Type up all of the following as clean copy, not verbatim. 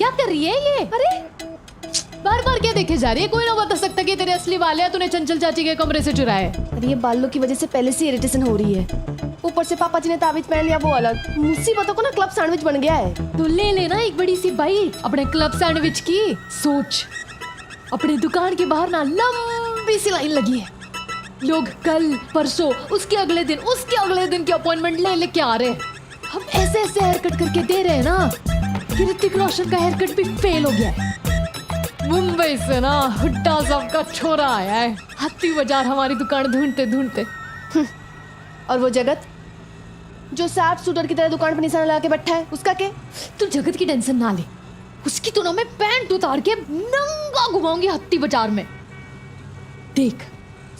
क्या कर रही है ये? अरे बार बार क्या देखे जा रही है? कोई ना बता सकता कि तेरे असली बाल है तूने चंचल चाची के कमरे से चुराए। अरे ये बालों की वजह से पहले से इरिटेशन हो रही है, ऊपर से पापा जी ने ताबीज पहन लिया वो अलग। मुसीबतों को ना क्लब सैंडविच बन गया है। तो ले लेना एक बड़ी सी बाइट अपने क्लब सैंडविच की। सोच अपने दुकान के बाहर ना लंबी सी लाइन लगी है, लोग कल परसों उसके अगले दिन की अपॉइंटमेंट ले लेके आ रहे हैं। हम ऐसे ऐसे हेयर कट करके दे रहे हैं ना कि ऋतिक रोशन का हेयर कट भी फेल हो गया है। मुंबई से ना हुड्डा साहब का छोरा आया है, हाथी बाजार हमारी दुकान ढूंढते ढूंढते। और वो जगत जो साफ शूटर की तरह दुकान पर निशाना लगा के बैठा है, उसका क्या? तू जगत की टेंशन ना ले, उसकी तो ना मैं पैंट उतार के नंगा घुमाऊंगी हत्ती बाजार में। देख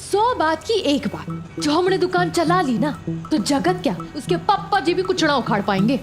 100 बात की एक बात, जो हमने दुकान चला ली ना तो जगत क्या उसके पापा जी भी कुछ ना उखाड़ पाएंगे।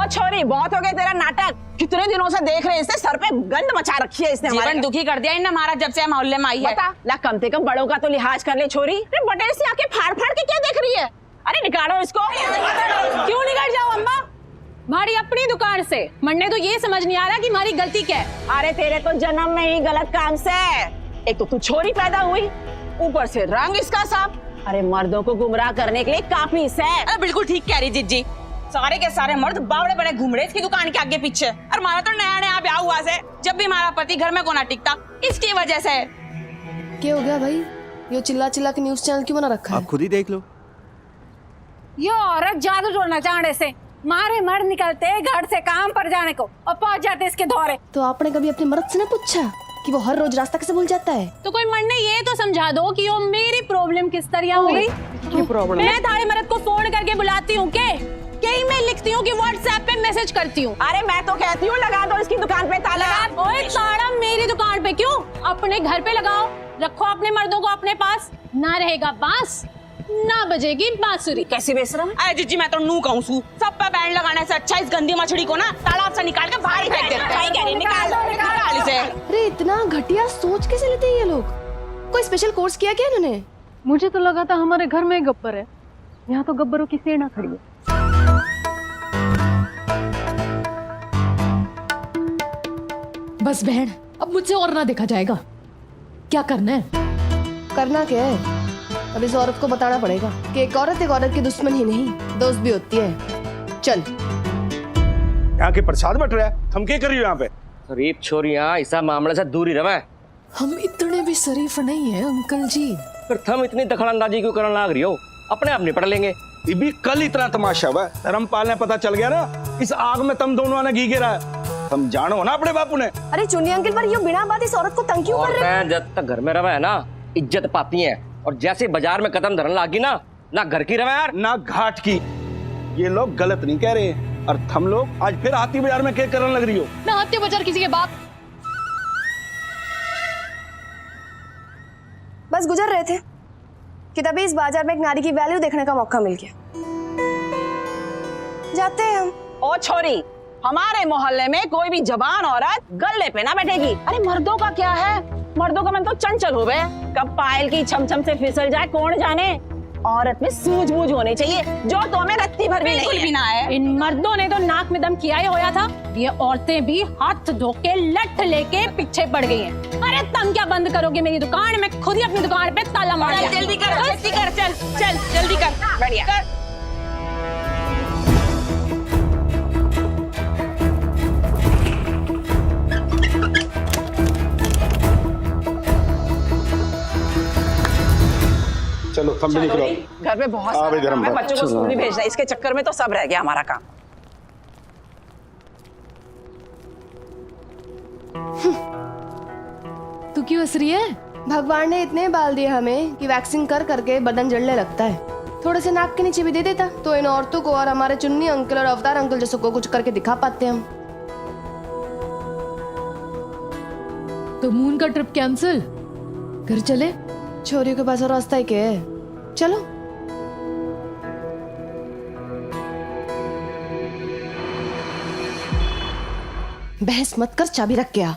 छोरी बहुत हो गया तेरा नाटक। कितने दिनों से देख रहे हैं, इसने सर पे गंद मचा रखी है इसने। जीवन दुखी कर दिया इन हमारा जब से मोहल्ले में आई है। बता ला, कम से कम बड़ों का तो लिहाज कर ले छोरी। अरे बटेर से आके फाड़ फाड़ के क्या देख रही है? अरे निकालो इसको। क्यों निकल जाओ अम्मा, हमारी अपनी दुकान से। मन्ने तो ये समझ नहीं आ रहा कि हमारी गलती क्या है। अरे तेरे तो जन्म में ही गलत काम से। एक तो तू छोरी पैदा हुई, ऊपर से रंग इसका साफ। अरे मर्दों को गुमराह करने के लिए काफी है। अरे बिल्कुल ठीक कह रही जीजी, सारे के सारे मर्द बावड़े बड़े घूम रहे इसकी दुकान के आगे पीछे। और हमारा तो नया नया ब्याह हुआ से, जब भी हमारा पति घर में कोना टिकता इसकी वजह से। क्या हो गया भाई? ये चिल्ला चिल्ला के न्यूज चैनल क्यों बना रखा है? आप खुद ही देख लो। ये औरत जादू टोना चांडे से मारे मर्द निकलते घर से काम पर जाने को और पहुंच जाते इसके दौरे। तो आपने कभी अपने मर्द से न पूछा कि वो हर रोज रास्ता कैसे भूल जाता है? तो कोई मन्ने ये तो समझा दो कि वो मेरी प्रॉब्लम किस तरह हुई। मैं थारे मर्द को फोन करके बुलाती हूँ के ईमेल लिखती हूँ कि व्हाट्सएप पे मैसेज करती हूँ। अरे मैं तो कहती हूँ लगा दो इसकी दुकान पे ताला। ओए ताला मेरी दुकान पे क्यों? अपने घर पे लगाओ, रखो अपने मर्दों को अपने पास। ना रहेगा बांस ना बजेगी बांसुरी। कैसी बेशरम? अरे जीजी मैं तो नू कहूँ सब पे बैंड लगाने से अच्छा इस गंदी मछली को ना तालाब से निकाल के बाहर फेंक देते। निकाल इसे। अरे इतना घटिया सोच कैसे लेते हैं ये लोग? कोई स्पेशल कोर्स किया क्या इन्होंने? मुझे तो लगा था हमारे घर में गब्बर है, यहाँ तो गब्बरों की सेना खड़ी है। बस बहन, अब मुझसे और ना देखा जाएगा। क्या करना है? करना क्या है? अब इस औरत को बताना पड़ेगा कि एक औरत की दुश्मन ही नहीं दोस्त भी होती है। चल। यहाँ के प्रसाद बट रहा है, हम क्या कर रही हो यहाँ पे? शरीफ छोरियां इस मामले से दूर ही रहे। हम इतने भी शरीफ नहीं है अंकल जी। फिर तुम इतनी दखलंदाजी क्यों करने लग रही हो? अपने आप निपट लेंगे। ये भी कल इतना तमाशा हुआ, धर्मपाल ने पता चल गया ना इस आग में तुम दोनों ने घी गिरा है। तुम जानो ना अपने बापू ने। अरे चुन्नी अंकल पर ये बिना बात इस औरत को तंग क्यों कर रहे हैं? जब तक घर में रहे है ना इज्जत पाती है, और जैसे बाजार में कदम धरने लगी ना घर की रहे यार ना घाट की। ये लोग गलत नहीं कह रहे हैं, और हम लोग आज फिर हाथी बाजार में क्या करने लग रही हो? मैं हाथी बाजार किसी के बाप। बस गुजर रहे थे कि तभी इस बाजार में एक नारी की वैल्यू देखने का मौका मिल गया। जाते हैं हम। ओ छोरी, हमारे मोहल्ले में कोई भी जवान औरत गल्ले पे ना बैठेगी। अरे मर्दों का क्या है, मर्दों का मन तो चंचल हो गए, कब पायल की छमछम से फिसल जाए कौन जाने। औरत में सूझबूझ होनी चाहिए, जो तो हमें रत्ती भर भी नहीं है। इन मर्दों ने तो नाक में दम किया ही होया था, ये औरतें भी हाथ धो के लठ लेके पीछे पड़ गई हैं। अरे तुम क्या बंद करोगे मेरी दुकान? मैं खुद ही अपनी दुकान पे ताला मार दिया। जल्दी कर चल जल्दी कर। बढ़िया। चलो तुम भी निकलो। घर में बहुत सारा काम है, बच्चों को स्कूल भी भेजना है, इसके चक्कर में तो सब रह गया हमारा काम। तू क्यों हंस रही है? भगवान ने इतने बाल दिए हमें कि वैक्सिंग कर करके बदन जलने लगता है। थोड़े से नाक के नीचे भी दे देता तो इन औरतों को और हमारे चुन्नी अंकल और अवतार अंकल जैसे को कुछ करके दिखा पाते हम। तो मून का ट्रिप कैंसिल, घर चले। छोरियों के पास और रास्ता ही क्या है? चलो। बहस मत कर, चाबी रख के आ।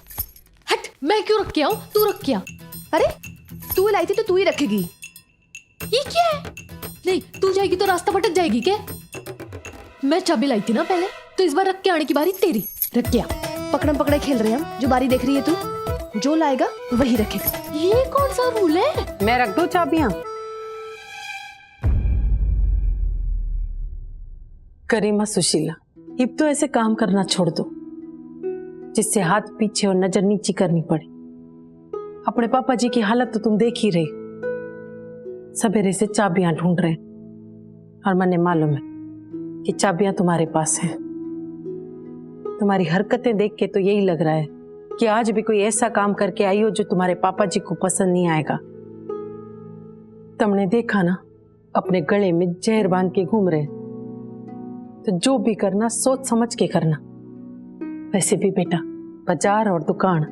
हट। मैं क्यों रख के आऊं, तू रख के आ। अरे तू लाई थी तो तू ही रखेगी। ये क्या है? नहीं, तू जाएगी तो रास्ता भटक जाएगी क्या? मैं चाबी लाई थी ना पहले, तो इस बार रख के आने की बारी तेरी। रख के आ। पकड़म पकड़े खेल रहे हैं हम। जो बारी देख रही है तू, जो लाएगा वही रखेगा। ये कौन सा रूल है? मैं रख दूं चाबियां? करीमा सुशीला, अब तो ऐसे काम करना छोड़ दो जिससे हाथ पीछे और नजर नीची करनी पड़े। अपने पापा जी की हालत तो तुम देख ही रहे, सवेरे से चाबियां ढूंढ रहे हैं और मने मालूम है कि चाबियां तुम्हारे पास हैं। तुम्हारी हरकतें देख के तो यही लग रहा है कि आज भी कोई ऐसा काम करके आई हो जो तुम्हारे पापा जी को पसंद नहीं आएगा। तुमने देखा ना, अपने गले में जहर बांध के घूम रहे, तो जो भी करना सोच समझ के करना। वैसे भी बेटा, बाजार और दुकान,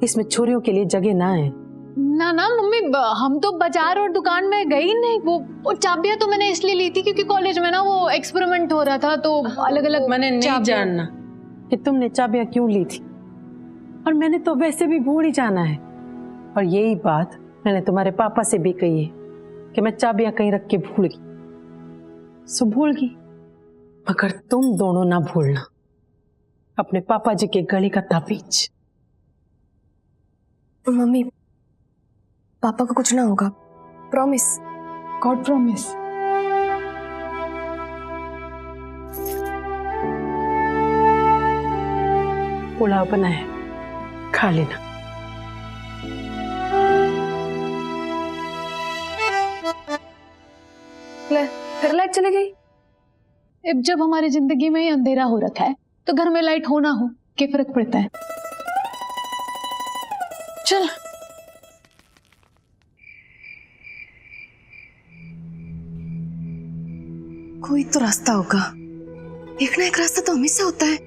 इसमें छोरियों के लिए जगह ना है। ना ना मम्मी, हम तो बाजार और दुकान में गए ही नहीं। वो चाबियां तो मैंने इसलिए ली थी क्योंकि कॉलेज में ना वो एक्सपेरिमेंट हो रहा था, तो अलग अलग मैंने नहीं जानना कि तुमने चाबियां क्यों ली थी, और मैंने तो वैसे भी भूल ही जाना है। और यही बात मैंने तुम्हारे पापा से भी कही है कि मैं चाबियां कहीं रख के भूल गई। सो भूल गई, मगर तुम दोनों ना भूलना अपने पापा जी के गले का ताबीज। मम्मी, पापा को कुछ ना होगा, प्रॉमिस। God promise. पुलाव बना है, खा लेना। ले, फिर लाइट चली गई। अब जब हमारी जिंदगी में ही अंधेरा हो रखा है तो घर में लाइट हो ना हो क्या फर्क पड़ता है? चल। कोई तो रास्ता होगा, एक ना एक रास्ता तो हमेशा होता है।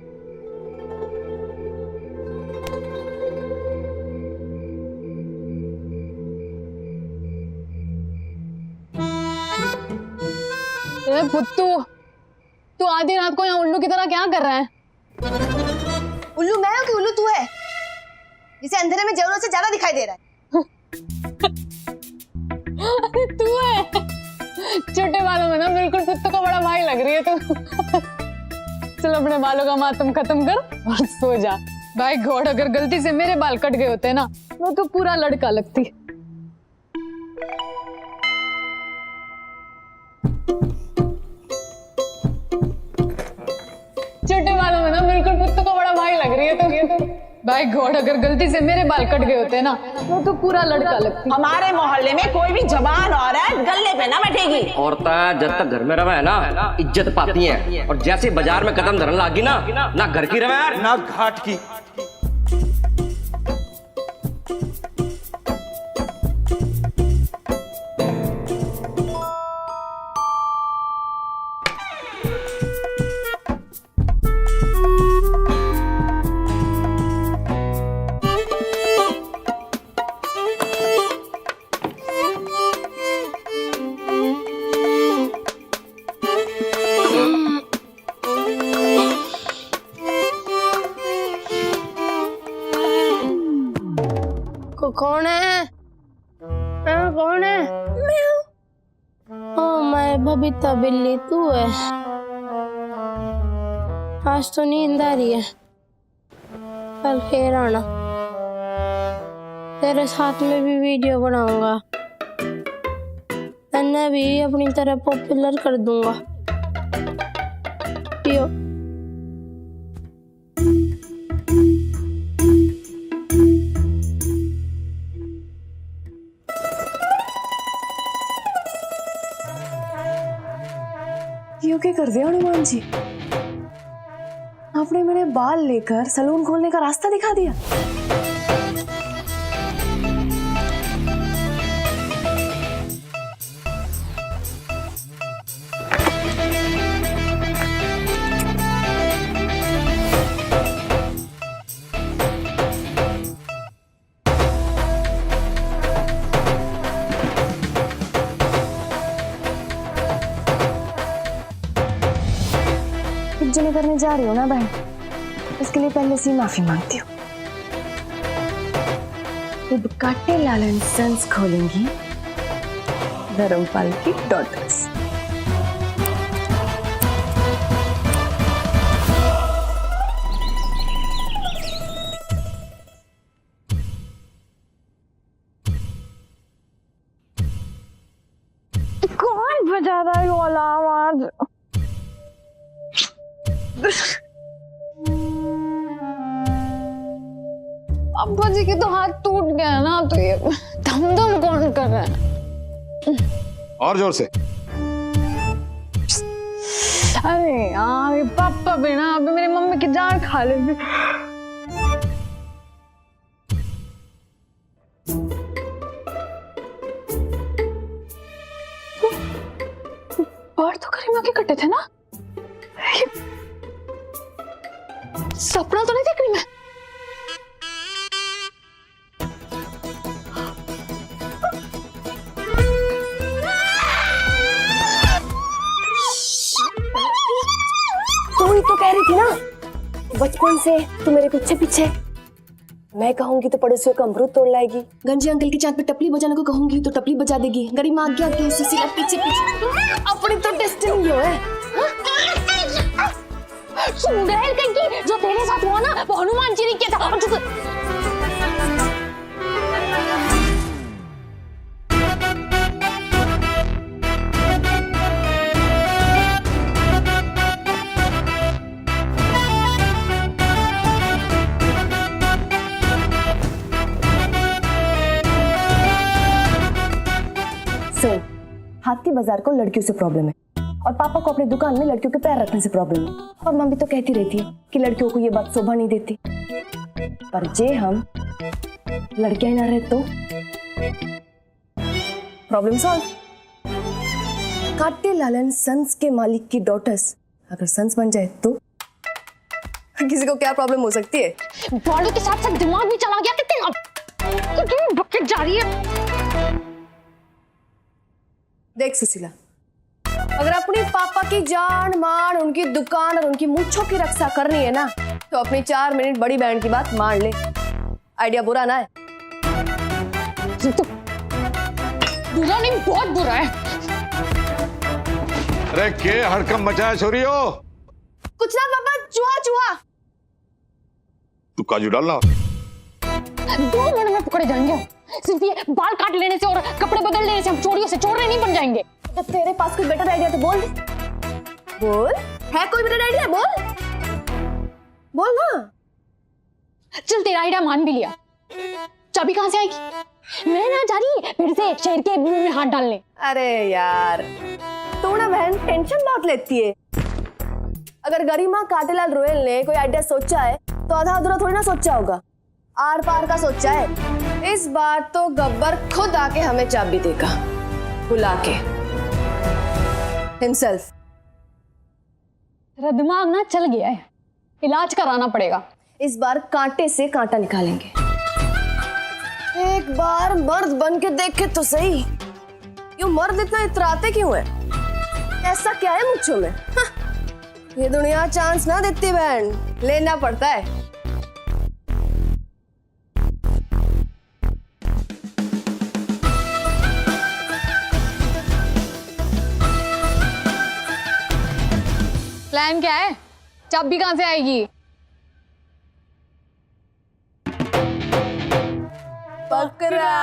पुत्तू, तू आधी रात को यहाँ उल्लू की तरह क्या कर रहा है? उल्लू मैं हूँ कि उल्लू तू है, जिसे अंधेरे में जरूरत से ज्यादा दिखाई दे रहा है? अरे तू है। छोटे बालों में ना बिल्कुल पुत्तू को बड़ा भाई लग रही है तू। चल अपने बालों का मातम खत्म कर और सो जा। भाई गॉड, अगर गलती से मेरे बाल कट गए होते ना, वो तो पूरा लड़का लगती। छोटे बालों में ना बिल्कुल पुत्तू को बड़ा भाई लग रही है तू। भाई गॉड, अगर गलती से मेरे बाल कट गए होते ना, वो तो पूरा लड़का लगती। हमारे मोहल्ले में कोई भी जवान औरत गले पे ना बैठेगी। औरतें जब तक घर में रहे ना इज्जत पाती हैं, और जैसे बाजार में कदम धरने लागी ना घर की रहे ना घाट की। कौन है? हाँ, कौन है? ओ मैं बबीता बिल्ली, तू है? आज तो नींद आ रही है, कल फिर आना, तेरे साथ में भी वीडियो बनाऊंगा, तन्ने भी अपनी तरह पॉपुलर कर दूंगा। पियो। क्यों क्या कर दिया हनुमान जी? आपने मेरे बाल लेकर सलून खोलने का रास्ता दिखा दिया। जो मैं करने जा रही हूँ ना बहन, इसके लिए पहले से ही माफी मांगती हूँ। अब काटेलाल एंड सन्स खोलेंगी धर्मपाल की डॉटर्स। कौन बजा रहा है ये वाला आवाज? अब्बा जी के तो हाथ टूट गया ना, तो ये धम धम कौन कर रहा है? और जोर से। अरे यार ये पापा भी ना अभी मेरी मम्मी की जान खा लेंगे। बाल तो करीमा के कटे थे ना, सपना तो नहीं देख रही मैं। तू ही तो कह रही थी ना बचपन से तू मेरे पीछे पीछे। मैं कहूंगी तो पड़ोसियों का अमरूद तोड़ लाएगी, गंजी अंकल की चांद पे टपली बजाने को कहूंगी तो टपली बजा देगी, गरिमा आगे आगे सुशीला पीछे पीछे। अपनी तो डेस्टिनी है। सुंदर कहीं जो तेरे साथ हुआ ना वो हनुमान जी ने किया था। सर, हाथी बाजार को लड़कियों से प्रॉब्लम है और पापा को अपनी दुकान में लड़कियों के पैर रखने से प्रॉब्लम है, और मम्मी तो कहती रहती है कि लड़कियों को ये बात शोभा नहीं देती। पर जे हम लड़कियां ना रहे तो problem solve. Katelal and sons के मालिक की डॉटर्स अगर सन्स बन जाए तो किसी को क्या प्रॉब्लम हो सकती है? बालों के साथ साथ दिमाग भी चला गया कितनी बकेट जा रही है। देख सुशीला, अगर अपनी पापा की जान मान, उनकी दुकान और उनकी मूंछों की रक्षा करनी है ना, तो अपनी 4 मिनट बड़ी बहन की बात मान ले। आइडिया बुरा ना है। तो बुरा नहीं, बहुत बुरा है। अरे के हड़कम मचाया छोरी हो? कुछ ना पापा, चूहा चूहा। तू काजू डालना। 2 मिनट में पकड़े जाएंगे। सिर्फ ये बाल काट लेने से और कपड़े बदल लेने से हम चोरियों से चोर नहीं बन जाएंगे। तो तेरे पास कोई बेटर आइडिया तो बोल। बोल, है कोई बेटर आइडिया? बोल ना। चल तेरा आइडिया मान भी लिया, चाबी कहाँ से आएगी? मैं ना जा रही फिर से शेर के मुंह में हाथ डालने। अरे यार, तू ना बहन टेंशन बहुत लेती है। अगर गरिमा काटेलाल रोयल ने कोई आइडिया सोचा है तो आधा अधूरा थोड़ी ना सोचा होगा, आर पार का सोचा है। इस बार तो गब्बर खुद आके हमें चाबी देगा, बुला के हिमसेल्फ। तेरा दिमाग ना चल गया है, इलाज कराना पड़ेगा। इस बार कांटे से कांटा निकालेंगे। एक बार मर्द बन के देखे तो सही। यूं मर्द इतना इतराते क्यों है? ऐसा क्या है मुझों में? ये दुनिया चांस ना देती बहन, लेना पड़ता है। प्लान क्या है? चाबी कहाँ से आएगी? बकरा।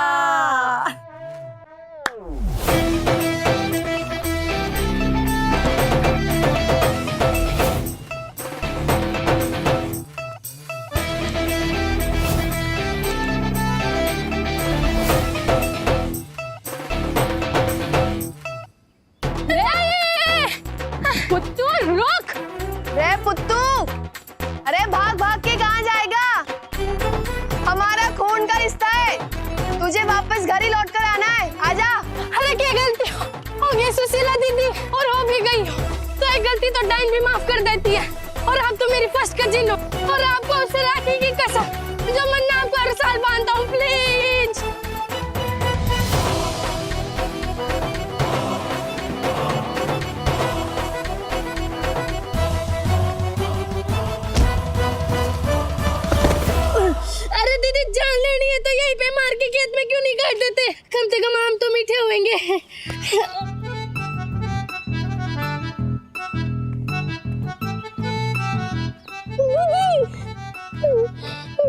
पुत्तू रुक! रे पुत्तू, अरे भाग भाग के कहाँ जाएगा? हमारा खून का रिश्ता है, तुझे वापस घर ही लौट कर आना है। आजा। अरे क्या गलती हो गई सुशीला दीदी, और हो भी गई तो एक गलती तो डाइन भी माफ कर देती है। और आप तो मेरी फर्स्ट कजिन हो, और आपको उससे राखी की कसम जो मैं आपको हर साल बांधता हूँ, प्लीज। अरे दीदी जान लेनी है तो यहीं पे मार के खेत में क्यों नहीं काट देते? कम से कम आम तो मीठे होंगे।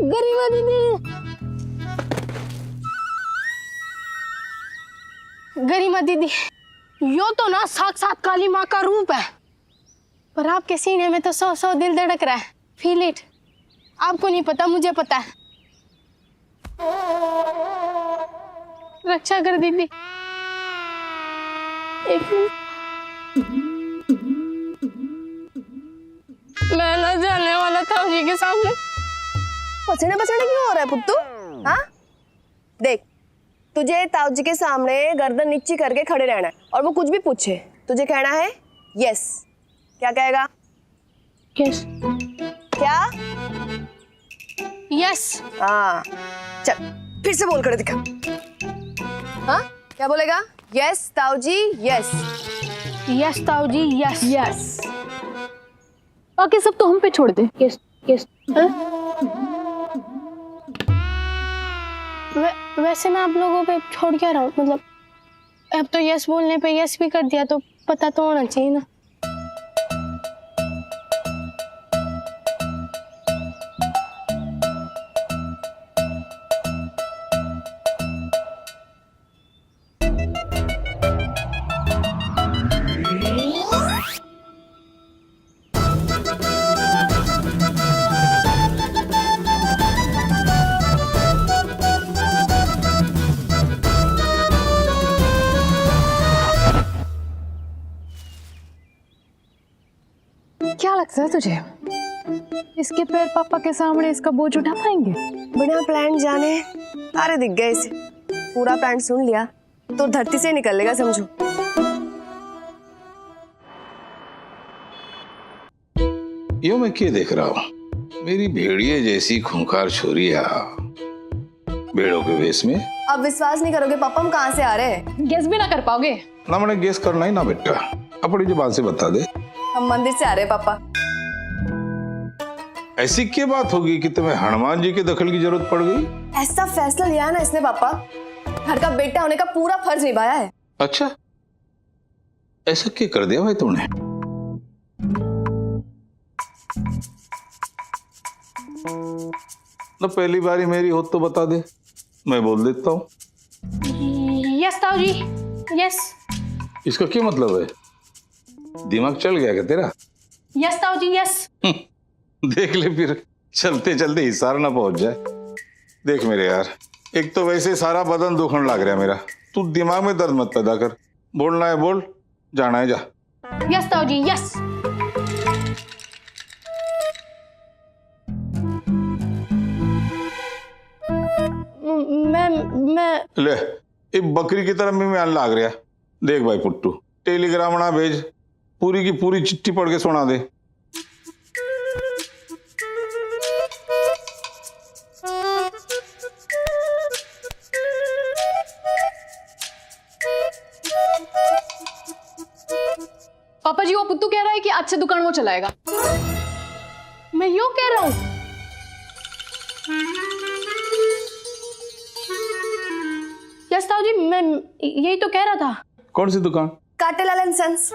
गरिमा दीदी, गरिमा दीदी, यो तो ना साक्षात काली माँ का रूप है, पर आपके सीने में तो 100 दिल धड़क रहा है। Feel it. आपको नहीं पता, मुझे पता है। रक्षा कर दीदी। एक मिनट। मैं ना जाने वाला था जी के सामने। पसीने क्यों हो रहा है पुत्तू? हाँ देख, तुझे ताऊजी के सामने गर्दन नीची करके खड़े रहना है, और वो कुछ भी पूछे तुझे कहना है यस। क्या कहेगा? यस। क्या? यस। हाँ चल फिर से बोल कर दिखा। हाँ क्या बोलेगा? यस ताऊजी यस। यस ताऊजी यस। यस। बाकी सब तो हम पे छोड़ दे। Yes yes. वैसे मैं आप लोगों पे छोड़ क्या रहा हूँ? मतलब अब तो यस बोलने पे यस भी कर दिया, तो पता तो होना चाहिए ना। क्या लगता है तुझे, इसके पैर पापा के सामने इसका बोझ उठा पाएंगे? बिना प्लान जाने तारे दिख गए इसे। पूरा प्लान सुन लिया तो धरती से निकल लेगा समझो। यो मैं क्या देख रहा हूँ? मेरी भेड़िए जैसी खूंखार छोरिया भेड़ों के वेश में। अब विश्वास नहीं करोगे पापा, हम कहाँ से आ रहे हैं? गेस भी ना कर पाओगे? ना मैंने गेस करना ही ना बेटा, अपनी जुबान से बता दे। हम मंदिर से आ रहे हैं पापा। ऐसी क्या बात होगी कि तुम्हें हनुमान जी के दखल की जरूरत पड़ गई? ऐसा फैसला लिया ना इसने पापा, घर का बेटा होने का पूरा फर्ज निभाया है। अच्छा, ऐसा क्या कर दिया भाई तुमने? ना पहली बारी मेरी हो तो बता दे, मैं बोल देता हूँ। यस ताऊजी यस। इसका क्या मतलब है? दिमाग चल गया क्या तेरा? यस ताऊजी यस। देख ले फिर चलते चलते हिसार ना पहुंच जाए। देख मेरे यार, एक तो वैसे सारा बदन दुखने लग रहा है मेरा, तू दिमाग में दर्द मत पैदा कर। बोलना है बोल, जाना है जा। यस ताऊजी यस। मैं ले एक बकरी की तरह मैं लाग रहा। देख भाई पुट्टू, टेलीग्राम ना भेज, पूरी की पूरी चिट्ठी पढ़ के सुना दे। पापा जी, वो पुत्तू कह रहा है कि आज से दुकान वो चलाएगा। मैं यूं कह रहा हूँ। यस ताऊजी, मैं यही तो कह रहा था। कौन सी दुकान? Katelal and sons.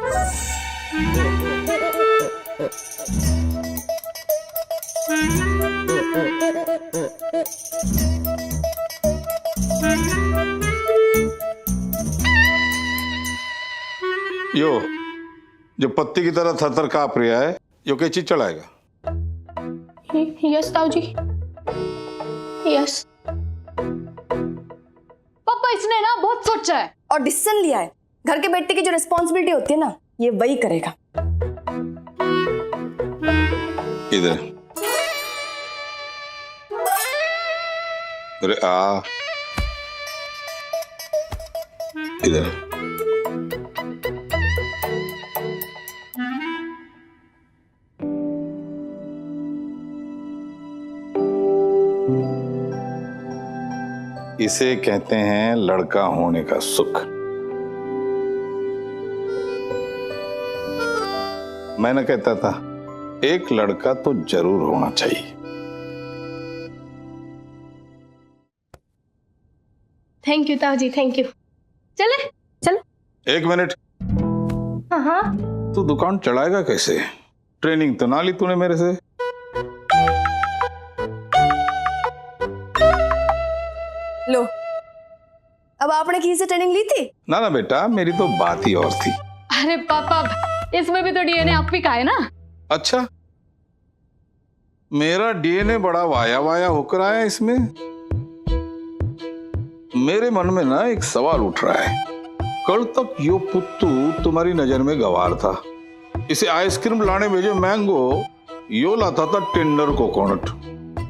यो जो पत्ती की तरह थरथर कांप रहा है, यो क्या चीज चलाएगा? यस ताऊजी यस। पापा इसने ना बहुत सोचा है और डिसीजन लिया है। घर के बेटे की जो रिस्पॉन्सिबिलिटी होती है ना, ये वही करेगा। इधर अरे आ इधर। इसे कहते हैं लड़का होने का सुख। मैं ना कहता था एक लड़का तो जरूर होना चाहिए। थैंक यू ताऊ जी, थैंक यू। चले चलो। 1 मिनट, हाँ हाँ। तू दुकान चलाएगा कैसे? ट्रेनिंग तो ना ली तूने मेरे से। लो, अब आपने किसी से ट्रेनिंग ली थी? ना ना बेटा, मेरी तो बात ही और थी। अरे पापा, इसमें भी तो डीएनए आप ही का है ना। अच्छा, मेरा डीएनए बड़ा वाया वाया होकर आया इसमें। मेरे मन में ना एक सवाल उठ रहा है। कल तक यो पुत्तू तुम्हारी नजर में गवार था, इसे आइसक्रीम लाने भेजे मैंगो, यो लाता था टेंडर कोकोनट।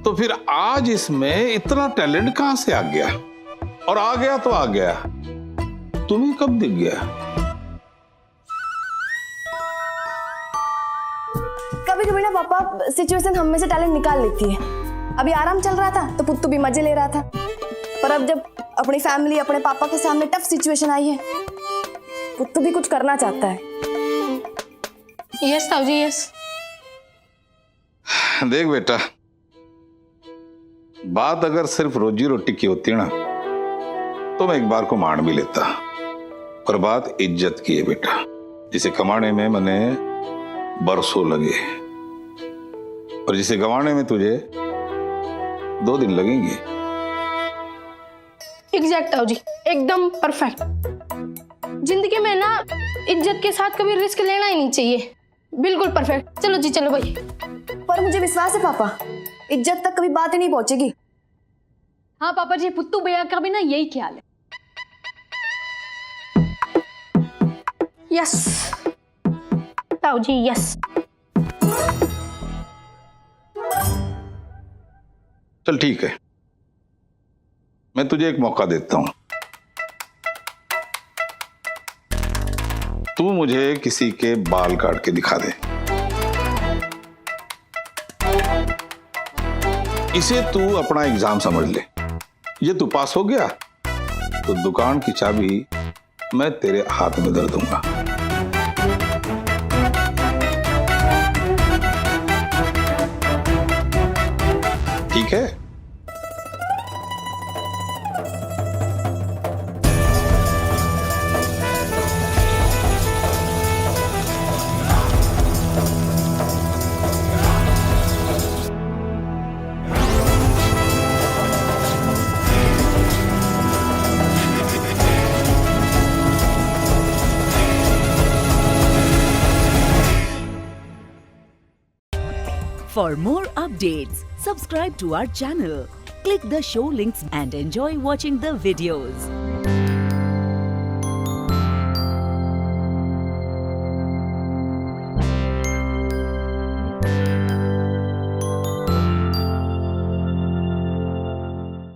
तो फिर आज इसमें इतना टैलेंट कहां से आ गया? और आ गया तो आ गया, तुम्हें कब दिख गया? कभी कभी ना पापा सिचुएशन हम में से टैलेंट निकाल लेती है। अभी आराम चल रहा था तो पुत्तू भी मजे ले रहा था, पर अब जब अपनी फैमिली, अपने पापा के सामने टफ सिचुएशन आई है, पुत्तू भी कुछ करना चाहता है। यस ताऊ जी, यस। देख बेटा, बात अगर सिर्फ रोजी रोटी की होती ना तो मैं एक बार को मान भी लेता, पर बात इज्जत की है बेटा, जिसे कमाने में मैंने बरसों लगे और जिसे गंवाने में तुझे 2 दिन लगेंगे। एग्जैक्ट ताऊ जी, एकदम परफेक्ट। जिंदगी में ना इज्जत के साथ कभी रिस्क लेना ही नहीं चाहिए। बिल्कुल परफेक्ट। चलो जी, चलो भाई। पर मुझे विश्वास है पापा, इज्जत तक कभी बात ही नहीं पहुंचेगी। हाँ पापा जी, पुत्तू भैया का भी ना यही ख्याल है। यस ताऊ जी, यस। चल ठीक है, मैं तुझे एक मौका देता हूं। तू मुझे किसी के बाल काट के दिखा दे। इसे तू अपना एग्जाम समझ ले। ये तू पास हो गया तो दुकान की चाबी मैं तेरे हाथ में धर दूंगा। ठीक है? For more updates, subscribe to our channel, click the show links and enjoy watching the videos.